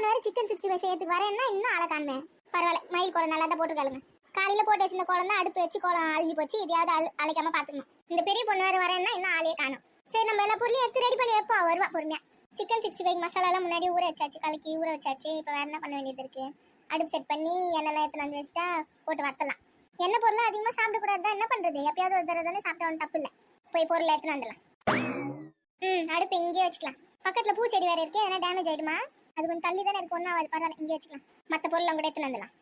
பொண்ணு வேற சிக்கன் 65 செய்யறதுக்கு வரேன்னா இன்னும் ஆளை காணுமே. பரவாயில்ல, மயில் கோலம் நல்லா தான் போட்டுருக்காளுங்க. காலையில போட்டு வச்சிருந்த கோலம் தான் அடுப்பு வச்சு கோலம் அழிஞ்சு போச்சு. இதையாவது அழைக்காம பாத்துக்கணும். இந்த பெரிய பொண்ணு வேற வரேன்னா இன்னும் ஆளையே காணும். சரி, நம்ம எல்லா பொருளையும் எடுத்து ரெடி பண்ணி வைப்போம். வருவா பொறுமையா. சிக்கன் 65 மசாலா எல்லாம் முன்னாடி ஊற வச்சாச்சு, கலக்கி ஊற வச்சாச்சு. இப்போ வேற என்ன பண்ண வேண்டியது இருக்கு? அடுப்பு செட் பண்ணி எண்ணெய் எடுத்து வந்து வச்சுட்டா போட்டு வத்தலாம். எண்ணெய் பொருள் அதிகமா சாப்பிடக்கூடாது தான், என்ன பண்றது? எப்பயாவது ஒரு தடவை தானே சாப்பிட்டா ஒன்றும் தப்பு இல்லை. போய் பொருள் எடுத்துன்னு வந்துடலாம். அடுப்பு இங்கேயே வச்சுக்கலாம். பக்கத்துல பூச்செடி வேற இருக்கு, எதனா டேமேஜ் ஆயிடுமா? அது கொஞ்சம் தள்ளி தானே இருக்கு, ஒன்றும் அது பரவாயில்ல, இங்கே வச்சுக்கலாம். மற்ற பொருள் கூட எடுத்துன்னு வந்துடலாம்.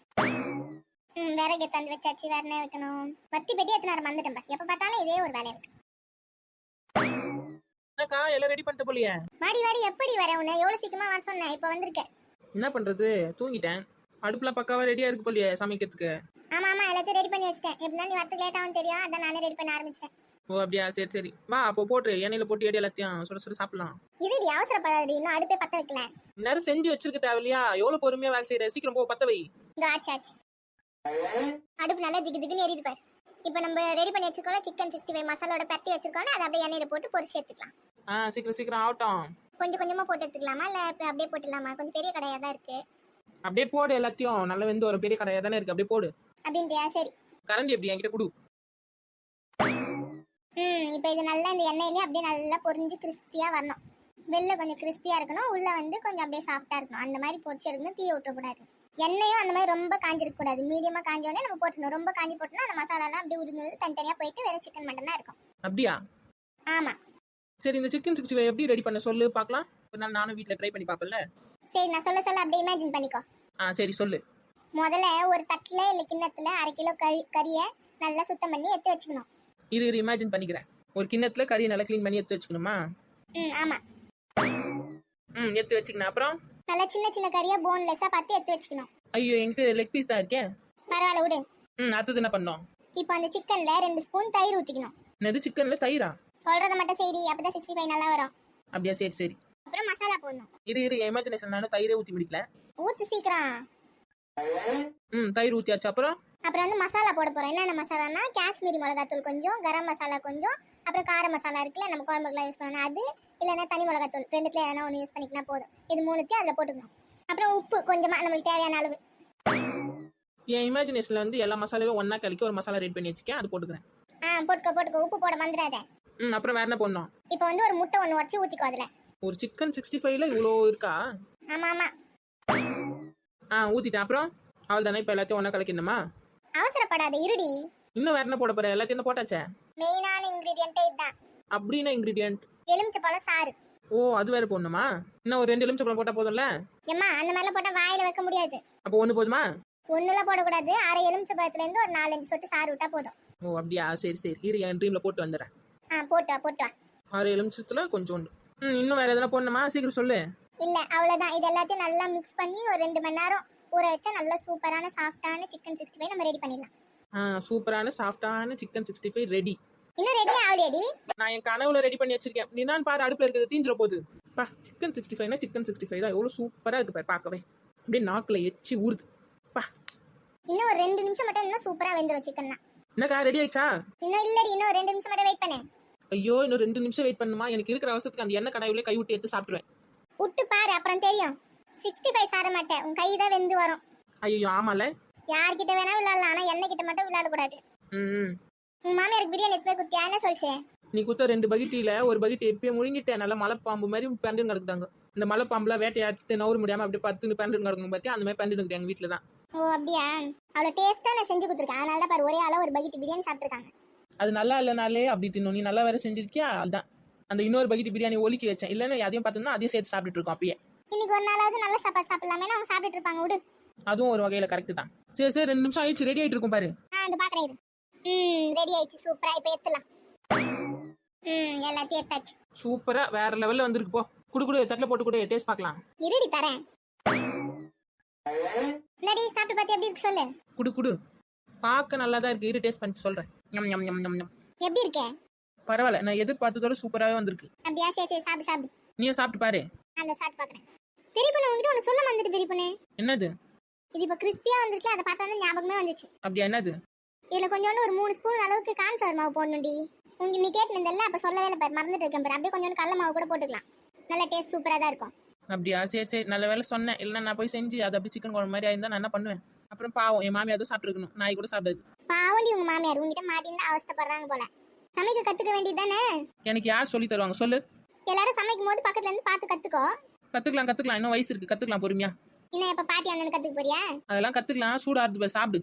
விறகு எடுத்து வந்து வச்சாச்சு. வேற என்ன வைக்கணும்? வத்தி பெட்டி எடுத்துன்னு வர மறந்துட்டேன். எப்ப பார்த்தாலும் இதே ஒரு வேலை இருக்கு. எல்லாம் ரெடி பண்ணிட்டு போலியே. வாடி வாடி, எப்படி வர? உன்னை எவ்வளவு சீக்கிரமா வர சொன்னேன், இப்ப வந்திருக்கேன். என்ன பண்றது, தூங்கிட்டேன். அடுப்புலாம் பக்காவா ரெடியா இருக்கு போலியே சமைக்கிறதுக்கு. ஆமா ஆமா, எல்லாத்தையும் ரெடி பண்ணி வச்சிட்டேன். எப்படின்னா நீ வரதுக்கு லேட் ஆகும் தெரியும், அதான் நானே ரெடி பண்ண ஆரம்பிச்சிட்டேன். ஓ அப்படியா, சரி சரி, வா அப்போ போட்டு எண்ணெயில போட்டு எடி எல்லாத்தையும் சுட சுட சாப்பிடலாம். இருடி, அவசரப்படாதடி, இன்னும் அடுப்பே பத்த வைக்கல. நேரம் செஞ்சு வச்சிருக்க தேவையில்லையா? எவ்வளவு பொறுமையா வேலை செய்யற, சீக்கிரம் போ, பத்த வை. இந்த ஆச்சு ஆச்சு. அடுப்பு நல்லா திக்கு திக்குன்னு எரியுது பாரு. இப்போ நம்ம ரெடி பண்ணி வச்சிருக்கோம் சிக்கன் 65 மசாலோட பரட்டி வச்சிருக்கோம். அதை அப்படியே எண்ணெயில போட்டு பொரிச்சு எடுத்துக்கலாம். சீக்கிரம் சீக்கிரம் ஆகட்டும். கொஞ்சம் கொஞ்சமா போட்டு எடுத்துக்கலாமா, இல்ல அப்படியே போட்டுடலாமா? கொஞ்சம் பெரிய கடையா தான் இருக்கு. அப்படியே போடு, எல்லாத்தையும் நல்ல வெந்து ஒரு பெரிய கடையா தானே இருக்கு, அப்படியே போடு. அப்படின்றியா? சரி. கரண்டி எப்படி என்கிட்ட கொடு. இப்போ இது நல்லா இந்த எண்ணெயிலே அப்படியே நல்லா பொரிஞ்சு கிறிஸ்பியா வரணும். வெளில கொஞ்சம் கிறிஸ்பியா இருக்கணும், உள்ள வந்து கொஞ்சம் அப்படியே சாஃப்டா இருக்கணும். அந்த மாதிரி பொரிச்சு எடுக்கணும். தீய விட்டுறக்கூடாது. எண்ணெயும் அந்த மாதிரி ரொம்ப காஞ்சிருக்க கூடாது. மீடியமா காஞ்ச உடனே நம்ம போட்டணும். ரொம்ப காஞ்சி போட்டோம்னா அந்த மசாலா எல்லாம் அப்படியே உதிர்ந்து தனித்தனியா போயிட்டு வெறும் சிக்கன் மட்டும் தான் இருக்கும். அப்படியா? ஆமா. சரி, இந்த சிக்கன் 65 எப்படி ரெடி பண்ண சொல்லு பார்க்கலாம். ஒரு நாள் நானும் வீட்ல ட்ரை பண்ணி பாப்பேன்ல. சரி, நான் சொல்ல சொல்ல அப்படியே இமேஜின் பண்ணிக்கோ. சரி சொல்லு. முதல்ல ஒரு தட்டுல இல்ல கிண்ணத்துல 1/2 கிலோ கறியை நல்லா சுத்தம் பண்ணி எடுத்து வச்சுக்கணும். இது இமேஜின் பண்ணிக்கிறேன். ஒரு கிண்ணத்துல கறியை நல்லா க்ளீன் பண்ணி எடுத்து வச்சுக்கணுமா? ஆமா. எடுத்து வச்சுக்கணும். அப்புறம் நல்லா சின்ன சின்ன கறியா போன்லெஸ்ஸா பார்த்து எடுத்து வச்சுக்கணும். ஐயோ, என்கிட்ட லெக் பீஸ் தான் இருக்கே. பரவாயில்ல விடு. அடுத்தது என்ன பண்ணோம்? இப்போ அந்த சிக்கன்ல 2 ஸ்பூன் தயிர் ஊத்திக்கணும். என்னது, சிக்கன்ல தயிரா? சொல்றத மட்டும் செய்டி, அப்பதான் 65 நல்லா வரும். அப்படியா, சரி சரி. அப்புறம் மசாலா போடணும். இரு இமேஜினேஷன், நானும் தயிரே ஊத்தி முடிக்கல. ஊத்து சீக்கிரம். தயிர் ஊத்தியாச்சு. அப்புறம் வந்து மசாலா போட போறோம். என்னென்ன மசாலானா, காஷ்மீரி மிளகாத்தூள் கொஞ்சம், கரம் மசாலா கொஞ்சம், அப்புறம் கார மசாலா இருக்குல்ல நம்ம குழம்புக்குலாம் யூஸ் பண்ணணும் அது, இல்லைன்னா தனி மிளகாத்தூள், ரெண்டுத்துல எதனா ஒன்று யூஸ் பண்ணிக்கினா போதும். இது மூணுத்தையும் அதில் போட்டுக்கணும். அப்புறம் உப்பு கொஞ்சமா நம்மளுக்கு தேவையான அளவு. என் இமேஜினேஷன்ல வந்து எல்லா மசாலாவும் ஒன்னா கலக்கி ஒரு மசாலா ரெடி பண்ணி வச்சுக்கேன், அது போட்டுக்கிறேன். போட்டுக்கோ. உப்பு போட வந்துடாத. அப்புறம் வேற என்ன பண்ணணும்? இப்போ வந்து ஒரு முட்டை ஒன்று உடச்சி ஊத்திக்கோ அதுல. ஒரு சிக்கன் 65ல இவ்வளோ இருக்கா? ஆமா ஆமா. ஊத்திட்டேன். அப்புறம் அவள் தானே இப்போ எல்லாத்தையும் ஒன்னா கலக்கணுமா? அவசரப்படாத, இருடி. இன்னும் வேற என்ன போட போற? எல்லாத்தையும் போட்டாச்சே. மெயினான இன்கிரிடியன்ட் இதுதான். அப்படின்னா இன்கிரிடியன்ட் எலுமிச்சப்பழம் சாறு. ஓ, அது வேற போடணுமா? இன்னும் ஒரு 2 எலுமிச்சப்பழம் போட்டா போதும்ல? ஏம்மா, அந்த மாதிரிலாம் போட்டா வாயில வைக்க முடியாது. அப்போ ஒண்ணு போதுமா? ஒண்ணுலாம் போடக்கூடாது. 1/2 எலுமிச்சப்பழத்துல இருந்து ஒரு 4-5 சொட்டு சாறு விட்டா போதும். ஓ அப்படியா, சரி சரி. இரு, என் ட்ரீம்ல போட்டு வந்துடுறேன். போட்டு வா. 6 எலுமிச்சத்துல கொஞ்சோண்டு. இன்னும் வேற எதனா போடணுமா? சீக்கிரம் சொல்லு. இல்ல, அவ்வளவுதான். இது எல்லாத்தையும் நல்லா மிக்ஸ் பண்ணி ஒரு 2 மணி நேரம் ஊற வச்சா நல்லா சூப்பரான சாஃப்டான சிக்கன் 65 நம்ம ரெடி பண்ணிடலாம். சூப்பரான சாஃப்டான சிக்கன் 65 ரெடி. இன்னும் ரெடி ஆகலையடி? நான் என் கனவுல ரெடி பண்ணி வச்சிருக்கேன். நீ நான் பாரு, அடுப்புல இருக்கிறது தீஞ்சிர போகுது. சிக்கன் 65னா சிக்கன் 65 தான். எவ்வளவு சூப்பரா இருக்கு பாரு, பார்க்கவே அப்படியே நாக்குல எச்சி ஊறுது. இன்னும் ஒரு 2 நிமிஷம் மட்டும் இன்னும் சூப்பரா வெந்துரும் சிக்கன்னா. என்னக்கா ரெடி ஆயிடுச்சா? இன்னும் இல்லடி, இன்னும் 2 நிமிஷம் மட்டும் வெயிட் பண்ணு. ஐயோ, இன்னும் 2 நிமிஷம் வெயிட் பண்ணுமா? எனக்கு இருக்கிற அவசரத்துக்கு அந்த எண்ணெய் கடாயிலே கை விட்டு எடுத்து சாப்பிடுவேன். விட்டு பாரு, அப்புறம் தெரியும். 65 சார மாட்டேன், உன் கை தான் வெந்து வரும். ஐயோ ஆமால. யார்கிட்ட வேணா விளையாடலாம், ஆனா எண்ணெய் கிட்ட மட்டும் விளையாட கூடாது. உன் மாமியாருக்கு பிரியாணி எடுத்து போய் குத்தியா? என்ன சொல்லிச்சே? நீ குத்த 2 பக்கெட்டில ஒரு பக்கெட் எப்பயே முழுங்கிட்டேன். நல்லா மலைப்பாம்பு மாதிரி பண்டு கிடக்குதாங்க. இந்த மலைப்பாம்புல வேட்டையாட்டு நவர முடியாம அப்படியே 10 பண்டு கிடக்கும் பார்த்தியா? அந்த மாதிரி பண்டு கிடக்கு எங்க வீட்டுல தான். ஓ அப்படியா? அவ்வளோ டேஸ்டா நான் செஞ்சு கொடுத்துருக்கேன். அதனால தான் பாரு, ஒரே ஆளா ஒரு பக்கெட் பிரியாணி சாப்பிட்டுருக்காங்க. அது நல்லா இல்லைனாலே அப்படி தின்னும். நீ நல்லா வேற செஞ்சிருக்கியா? அதுதான் அந்த இன்னொரு பக்கெட் பிரியாணி ஒலிக்கி வச்சேன். இல்லைன்னா அதையும் பார்த்தோம்னா அதையும் சேர்த்து சாப்பிட்டுட்டு இருக்கோம். அப்பயே இன்னைக்கு ஒரு நாளாவது நல்ல சாப்பாடு சாப்பிடலாமே, அவங்க சாப்பிட்டுட்டு இருப்பாங்க. விடு. அதுவும் ஒரு வகையில கரெக்ட் தான். சரி சரி, 2 நிமிஷம் ஆயிடுச்சு, ரெடி ஆயிட்டு இருக்கும் பாரு. இந்த பாக்குறேன். ரெடி ஆயிடுச்சு, சூப்பரா. இப்ப எடுத்துலாம். எல்லாத்தையும் எடுத்தாச்சு. சூப்பரா வேற லெவல்ல வந்திருக்கு. போ குடு தட்டில போட்டு கூட டேஸ்ட் பார்க்கலாம். இருடி தரேன். நடி சாப்பிட்டு பார்த்து எப்படி இருக்கு சொல்லு. குடு பார்க்க நல்லா தான் இருக்கு. இரு டேஸ்ட் பண்ணி சொல்றேன். எப்படி இருக்கு? பரவாயில்ல, நான் எதிர்பார்த்ததோட சூப்பராவே வந்திருக்கு. அப்படியா? சரி சாப்பிடு. நீயும் சாப்பிட்டு பாரு. அந்த சாப்பிட்டு பாக்குறேன். பெரிய பொண்ணு உங்ககிட்ட ஒன்னு சொல்ல வந்துட்டு. பெரிய பொண்ணு, என்னது இது? இப்ப கிறிஸ்பியா வந்திருக்கு. அதை பார்த்தா தான் ஞாபகமே வந்துச்சு. அப்படியா? என்னது? இதுல கொஞ்சோண்டு ஒரு 3 ஸ்பூன் அளவுக்கு கார்ன்ஃபிளவர் மாவு போடணும்டி. நீ கேட்டுனதல்ல, அப்ப சொல்லவே இல்லை பாரு, மறந்துட்டு இருக்கேன் பாரு. அப்படியே கொஞ்சோண்டு கடலை மாவு கூட போட்டுக்கலாம். நல்ல டேஸ்ட் சூப்பரா தான் இருக்கும். அப்படியா? சரி சரி, நல்ல வேலை சொன்னேன். இல்லைன்னா நான் போய் செஞ்சு அது அப்படி சிக்கன் குழம்பு மாதிரி ஆயிருந்தா நான் என்ன பண்ணுவேன்? அப்புறம் பாவம் என் மாமியார் தான் சாப்பிட்டுருக்கணும், நாய் கூட சாப்பிடாது. பாவண்டி உங்க மாமியார் உங்ககிட்ட மாட்டின்னு அவஸ்தைப்படுறாங்க போல. சமைக்க கத்துக்க வேண்டியது தானே. எனக்கு யார் சொல்லி தருவாங்க சொல்லு? எல்லாரும் சமைக்கும் போது பக்கத்துல இருந்து பார்த்து கத்துக்கோ. கத்துக்கலாம் கத்துக்கலாம், இன்னும் வயசு இருக்கு, கத்துக்கலாம் பொறுமையா. இன்னும் எப்ப பாட்டி அண்ணன் கத்துக்க போறியா? அதெல்லாம் கத்துக்கலாம், சூடா இருந்து போய் சாப்பிடு.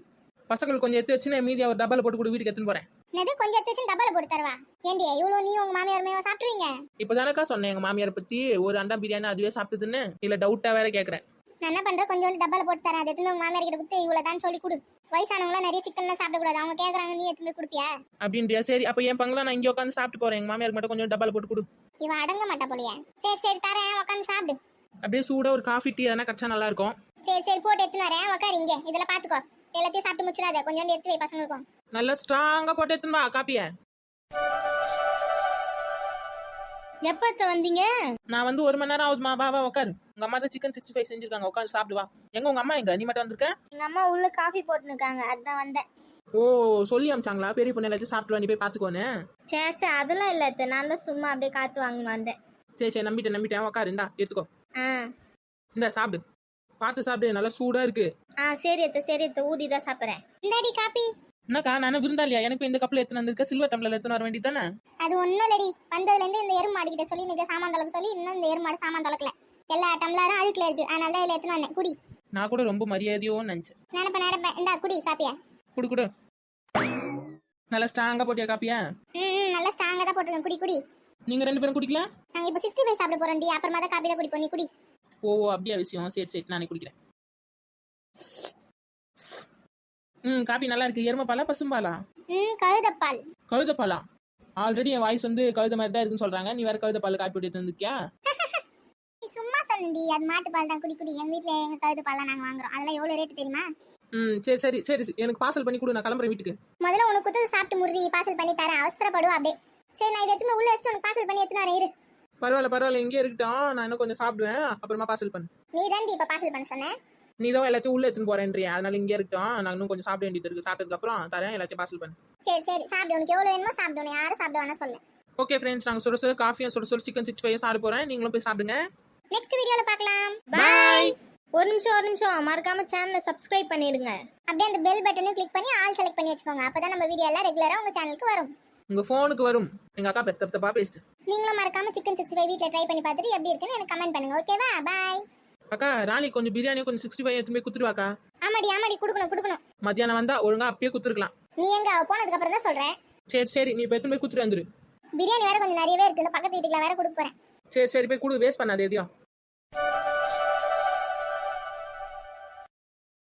பசங்களுக்கு கொஞ்சம் எடுத்து வச்சு நான் மீதியா ஒரு டப்பால போட்டு கூட வீட்டுக்கு எடுத்துன்னு போறேன். என்னது கொஞ்சம் எடுத்து வச்சு டப்பால போட்டு தரவா? ஏண்டி இவ்வளவு நீ உங்க மாமியார் சாப்பிடுவீங்க? இப்பதானக்கா சொன்னேன் எங்க மாமியார் பத்தி, ஒரு அண்டா பிரியாணி அதுவே சாப்பிட்டுதுன்னு. இல்ல டவுட்டா வேற கேக்குறேன். நான் என்ன பண்றேன், கொஞ்சோண்டு டப்பால போட்டு தரேன். அதை எடுத்து உங்க மாமியார் கிட்ட கொடுத்து இவ்வளவுதான் சொல்லி கொடு. வயசானவங்களாம் நிறைய சிக்கன்லாம் சாப்பிடக்கூடாது, அவங்க கேக்குறாங்க, நீ எடுத்து போய் கொடுப்பியா? அப்படின்றியா? சரி, அப்ப என் பங்குல நான் இங்க உட்காந்து சாப்பிட்டு போறேன். எங்க மாமியாருக்கு மட்டும் கொஞ்சம் டப்பால போட்டு கொடு. இவ அடங்க மாட்டா போலியா? சரி சரி தரேன், உட்காந்து சாப்பிடு. அப்படியே சூடா ஒரு காஃபி டீ எதனா கிடைச்சா நல்லா இருக்கும். சரி சரி போட்டு எடுத்துன்னு வரேன், உட்காரு இங்க. இதெல்லாம் பாத்துக்கோ, எல்லாத்தையும் சாப்பிட்டு முடிச்சிடாத, கொஞ்சோண்டு எடுத்து வை பசங்களுக்கும். நல்லா ஸ்ட்ராங்கா போட்டு எடுத்துன்னு வா காப்பிய. எப்பத்த வந்தீங்க? நான் வந்து 1 மணி நேரம் ஆகுதுமா. வா வா உட்காரு. உங்க அம்மா தான் சிக்கன் 65 செஞ்சிருக்காங்க, உட்காந்து சாப்பிடு வா. எங்க உங்க அம்மா எங்க? நீ மட்டும் வந்திருக்க? எங்க அம்மா உள்ள காஃபி போட்டுருக்காங்க, அதான் வந்தேன். ஓ, சொல்லி அமிச்சாங்களா பெரிய பொண்ணு எல்லாத்தையும் சாப்பிட்டு வா, நீ போய் பாத்துக்கோன்னு? சேச்சா அதெல்லாம் இல்ல அத்தை, நான் தான் சும்மா அப்படியே காத்து வாங்கி வந்தேன். சரி சரி, நம்பிட்டேன் உட்காரு. இந்தா எடுத்துக்கோ, ஆ இந்த சாப்பிடு, பார்த்து சாப்பிடு, நல்லா சூடா இருக்கு. சரி அத்தை ஊதி தான் சாப்பிட்றேன். இந்தாடி காப்பி. என்னக்கா நான் விருந்தாளியா? எனக்கு இந்த கப்பில் எடுத்துன்னு வந்திருக்க, சில்வர் டம்ளர்ல எடுத்துன்னு வர வேண்டியது தானே? அது ஒண்ணும் இல்லடி, வந்ததுல இருந்து இந்த எருமாடு கிட்ட சொல்லி நீங்க சாமான் தொலைக்க சொல்லி இன்னும் இந்த எருமாடு சாமான் தொலைக்கல. எல்லா டம்ளரும் அழுக்குல இருக்கு, அதனால இதுல எடுத்துன்னு வந்தேன். குடி. நான் கூட ரொம்ப மரியாதையோன்னு நினைச்சேன். நினைப்பேன். இந்தா குடி காப்பியா. குடு. நல்லா ஸ்ட்ராங்கா போட்டியா காப்பியா? நல்லா ஸ்ட்ராங்கா தான் போட்டுருக்கேன், குடி குடி. நீங்க 2 பேரும் குடிக்கல? நாங்க இப்ப 65 சாப்பிட போறோம்டி, அப்புறமா தான் காப்பில குடிப்போம், நீ குடி. ஓ அப்படியா விஷயம்? சரி சரி, நானே குடிக்கிறேன். காப்பி நல்லா இருக்கு. எருமைப்பாலா பசும்பாலா? கழுதப்பால். கழுதப்பாலா? ஆல்ரெடி என் வாய்ஸ் வந்து கழுத மாதிரி தான் இருக்குன்னு சொல்றாங்க, நீ வேற கழுதப்பால் காப்பி போட்டு வந்துருக்கியா? நீ சும்மா சொன்னடி, அது மாட்டுப்பால் தான், குடி குடி. எங்க வீட்ல எங்க கழுதப்பால்லாம் நாங்க வாங்குறோம், அதெல்லாம் எவ்வளவு ரேட் தெரியுமா? சரி சரி சரி, எனக்கு பார்சல் பண்ணி கொடு, நான் கிளம்புறேன் வீட்டுக்கு. முதல்ல உனக்கு குத்து சாப்பிட்டு முருதி பார்சல் பண்ணி தரேன், அவசரப்படுவா அப்படியே. சரி நான் இதை எடுத்து உள்ள வச்சுட்டு உனக்கு பார்சல் பண்ணி எடுத்துன்னு வரேன், இரு. பரவாயில்ல, இங்கே இருக்கட்டும், நான் இன்னும் கொஞ்சம் சாப்பிடுவேன், அப்புறமா பார்சல் பண்ணு. நீ தாண்டி இப்ப பார்சல் பண்ண சொன்ன. நீ தான் எல்லாத்தையும் உள்ள எடுத்துன்னு போறேன்றியா, அதனால இங்கே இருக்கட்டும், நான் இன்னும் கொஞ்சம் சாப்பிட வேண்டியது இருக்கு. சாப்பிட்டதுக்கு அப்புறம் தரேன், எல்லாத்தையும் பார்சல் பண்ணு. சரி சரி சாப்பிடு, உனக்கு எவ்வளவு வேணுமோ சாப்பிடு, உனக்கு யாரும் சாப்பிட வேணா சொல்லு. ஓகே ஃப்ரெண்ட்ஸ், நாங்கள் சுட காஃபியும் சுட சிக்கன் 65 சாப்பிட போறேன், நீங்களும் போய் சாப்பிடுங்க. நெக்ஸ்ட் வீடியோல பார்க்கலாம். பாய். ஒரு நிமிஷம் மறக்காம சேனலை சப்ஸ்கிரைப் பண்ணிடுங்க. அப்படியே அந்த பெல் பட்டனையும் கிளிக் பண்ணி ஆல் செலக்ட் பண்ணி வச்சுக்கோங்க, அப்பதான் நம்ம வீடியோ எல்லாம் ரெகுலரா உங்க சேனலுக்கு வரும். உங்க போனுக்கு வரும். எங்க அக்கா பெத்தப்பா பேசிட்டு. நீங்களும் மறக்காம சிக்கன் 65 வீட்ல ட்ரை பண்ணி பார்த்துட்டு எப்படி இருக்குன்னு எனக்கு கமெண்ட் பண்ணுங்க, ஓகேவா? பாய். அக்கா ராணி கொஞ்சம் பிரியாணி கொஞ்சம் 65 எடுத்து போய் குத்துருவாக்கா. ஆமாடி குடுக்கணும். மத்தியானம் வந்தா ஒழுங்கா அப்பயே குத்துருக்கலாம். நீ எங்க அவ போனதுக்கு அப்புறம் தான் சொல்றேன். சரி நீ இப்போ எடுத்து போய் குத்துட்டு வந்துரு. பிரியாணி வேற கொஞ்சம் நிறையவே இருக்கு, இந்த பக்கத்து வீட்டுல வேற கொடுக்க போறேன். சரி போய் குடு, வேஸ்ட் பண்ணாத எதையும்.